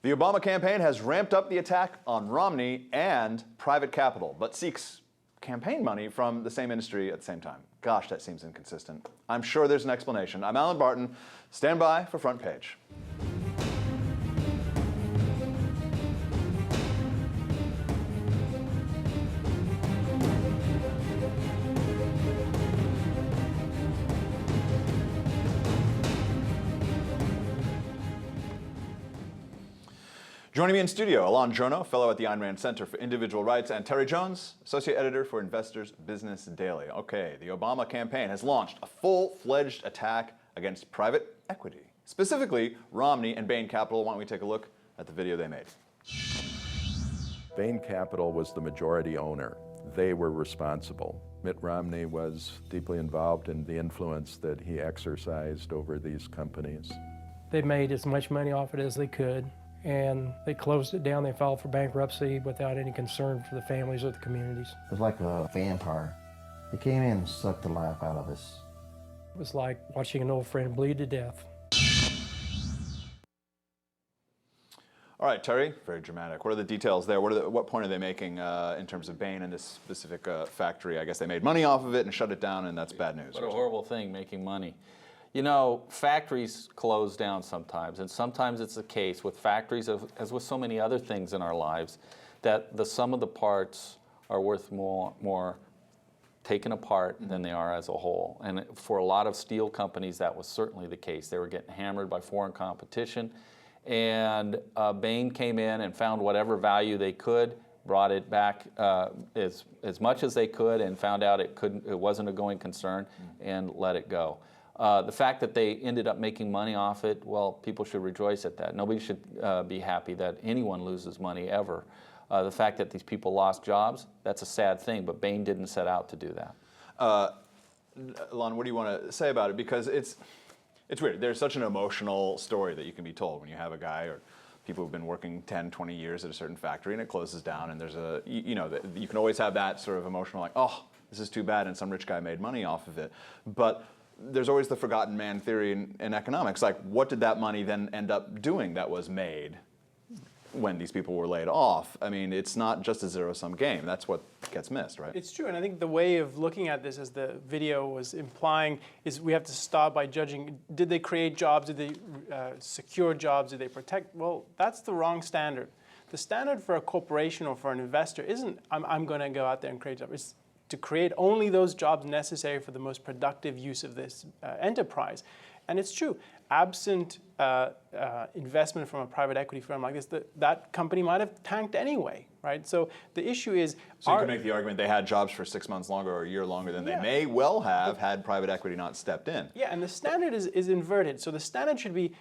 The Obama campaign has ramped up the attack on Romney and private capital, but seeks campaign money from the same industry at the same time. Gosh, that seems inconsistent. I'm sure there's an explanation. I'm Allen Barton. Stand by for Front Page. Joining me in studio, Elan Journo, fellow at the Ayn Rand Center for Individual Rights, and Terry Jones, associate editor for Investors Business Daily. Okay, the Obama campaign has launched a full-fledged attack against private equity, specifically Romney and Bain Capital. Why don't we take a look at the video they made? Bain Capital was the majority owner. They were responsible. Mitt Romney was deeply involved in the influence that he exercised over these companies. They made as much money off it as they could, and they closed it down. They filed for bankruptcy without any concern for the families or the communities. It was like a vampire. He came in and sucked the life out of us. It was like watching an old friend bleed to death. All right, Terry, very dramatic. What are the details there? What point are they making in terms of Bain and this specific factory? I guess they made money off of it and shut it down, and that's bad news. What a horrible thing, making money. You know, factories close down sometimes, and sometimes it's the case with factories, as with so many other things in our lives, that the sum of the parts are worth more taken apart than they are as a whole. And for a lot of steel companies, that was certainly the case. They were getting hammered by foreign competition, and Bain came in and found whatever value they could, brought it back as much as they could, and found out it wasn't a going concern, and let it go. The fact that they ended up making money off it, well, people should rejoice at that. Nobody should be happy that anyone loses money ever. The fact that these people lost jobs, that's a sad thing, but Bain didn't set out to do that. Elan, what do you want to say about it? Because it's weird. There's such an emotional story that you can be told when you have a guy or people who've been working 10, 20 years at a certain factory and it closes down, and there's you can always have that sort of emotional, like, oh, this is too bad, and some rich guy made money off of it. But there's always the forgotten man theory in economics. Like, what did that money then end up doing that was made when these people were laid off? I mean, it's not just a zero-sum game. That's what gets missed, right? It's true, and I think the way of looking at this, as the video was implying, is we have to start by judging, did they create jobs, did they secure jobs, did they protect? Well, that's the wrong standard. The standard for a corporation or for an investor isn't, I'm going to go out there and create jobs. It's to create only those jobs necessary for the most productive use of this enterprise. And it's true, absent investment from a private equity firm like this, that company might have tanked anyway, right? So the issue is... So you can make the argument they had jobs for 6 months longer or a year longer than they may well have had private equity not stepped in. Yeah, and the standard is inverted. So the standard should be,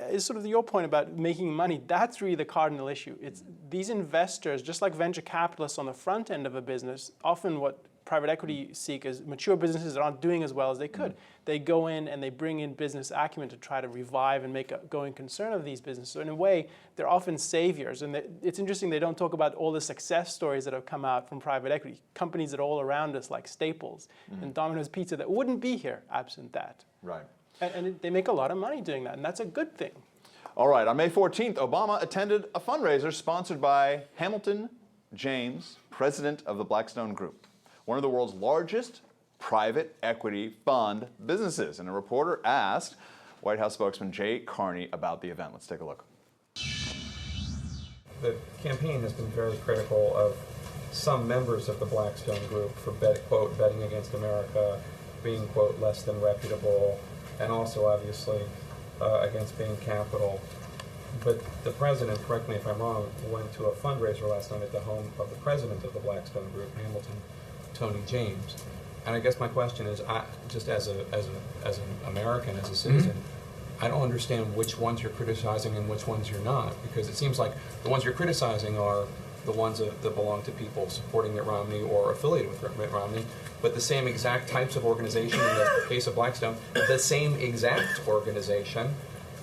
is sort of your point about making money. That's really the cardinal issue. It's these investors, just like venture capitalists on the front end of a business, often what private equity seek is mature businesses that aren't doing as well as they could. They go in and they bring in business acumen to try to revive and make a going concern of these businesses. So in a way, they're often saviors. And it's interesting they don't talk about all the success stories that have come out from private equity. Companies that are all around us, like Staples and Domino's Pizza, that wouldn't be here absent that. Right. And they make a lot of money doing that, and that's a good thing. All right, on May 14th, Obama attended a fundraiser sponsored by Hamilton James, president of the Blackstone Group, one of the world's largest private equity fund businesses. And a reporter asked White House spokesman Jay Carney about the event. Let's take a look. The campaign has been very critical of some members of the Blackstone Group for, quote, betting against America, being, quote, less than reputable, and also, obviously, against Bain Capital. But the president, correct me if I'm wrong, went to a fundraiser last night at the home of the president of the Blackstone Group, Hamilton, Tony James. And I guess my question is, just as an American, as a citizen, I don't understand which ones you're criticizing and which ones you're not, because it seems like the ones you're criticizing are the ones that belong to people supporting Mitt Romney or affiliated with Mitt Romney, but the same exact types of organization, in the case of Blackstone, the same exact organization,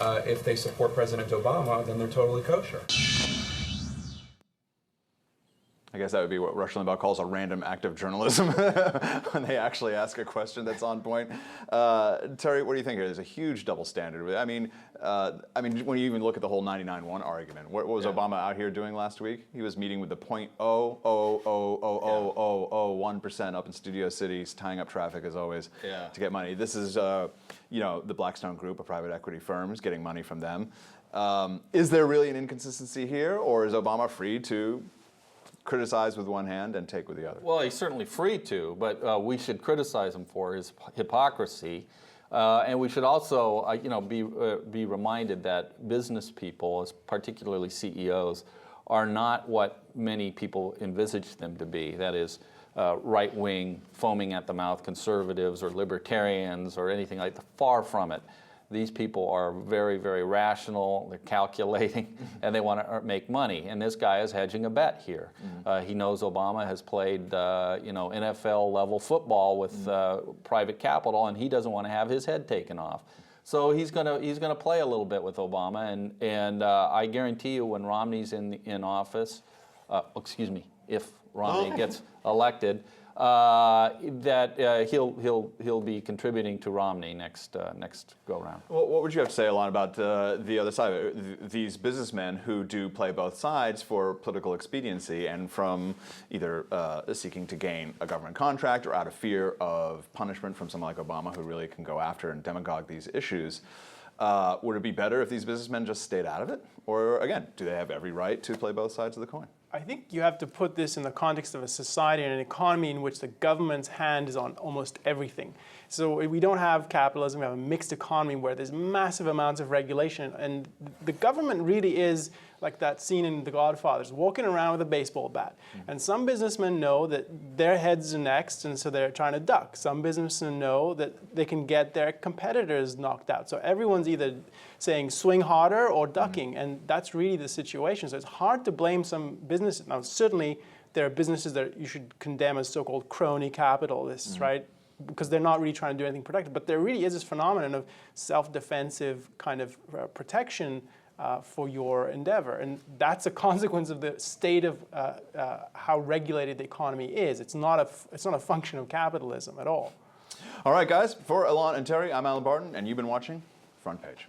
if they support President Obama, then they're totally kosher. I guess that would be what Rush Limbaugh calls a random act of journalism when they actually ask a question that's on point. Terry, what do you think here? There's a huge double standard. I mean, when you even look at the whole 99-1 argument, what was Obama out here doing last week? He was meeting with the 0.0000001% up in Studio Cities, tying up traffic as always to get money. This is, the Blackstone Group, a private equity firm, is getting money from them. Is there really an inconsistency here, or is Obama free to criticize with one hand and take with the other? Well, he's certainly free to, but we should criticize him for his hypocrisy. And we should also, be reminded that business people, particularly CEOs, are not what many people envisage them to be. That is, right-wing, foaming at the mouth conservatives or libertarians or anything like that. Far from it. These people are very, very rational, they're calculating, and they want to make money. And this guy is hedging a bet here. He knows Obama has played, NFL-level football with private capital, and he doesn't want to have his head taken off. So he's gonna play a little bit with Obama, and I guarantee you, when Romney's in office, if Romney gets elected, that he'll be contributing to Romney next go round. Well, what would you have to say, Elan, about the other side of it? These businessmen who do play both sides for political expediency and from either seeking to gain a government contract or out of fear of punishment from someone like Obama, who really can go after and demagogue these issues. Would it be better if these businessmen just stayed out of it? Or, again, do they have every right to play both sides of the coin? I think you have to put this in the context of a society and an economy in which the government's hand is on almost everything. So we don't have capitalism, we have a mixed economy where there's massive amounts of regulation, and the government really is like that scene in The Godfathers, walking around with a baseball bat. And some businessmen know that their heads are next, and so they're trying to duck. Some businessmen know that they can get their competitors knocked out. So everyone's either saying swing harder or ducking, and that's really the situation. So it's hard to blame some businesses. Now, certainly there are businesses that you should condemn as so-called crony capitalists, right? Because they're not really trying to do anything productive. But there really is this phenomenon of self-defensive kind of protection for your endeavor. And that's a consequence of the state of how regulated the economy is. It's not a function of capitalism at all. All right, guys, for Elan and Terry, I'm Allen Barton, and you've been watching Front Page.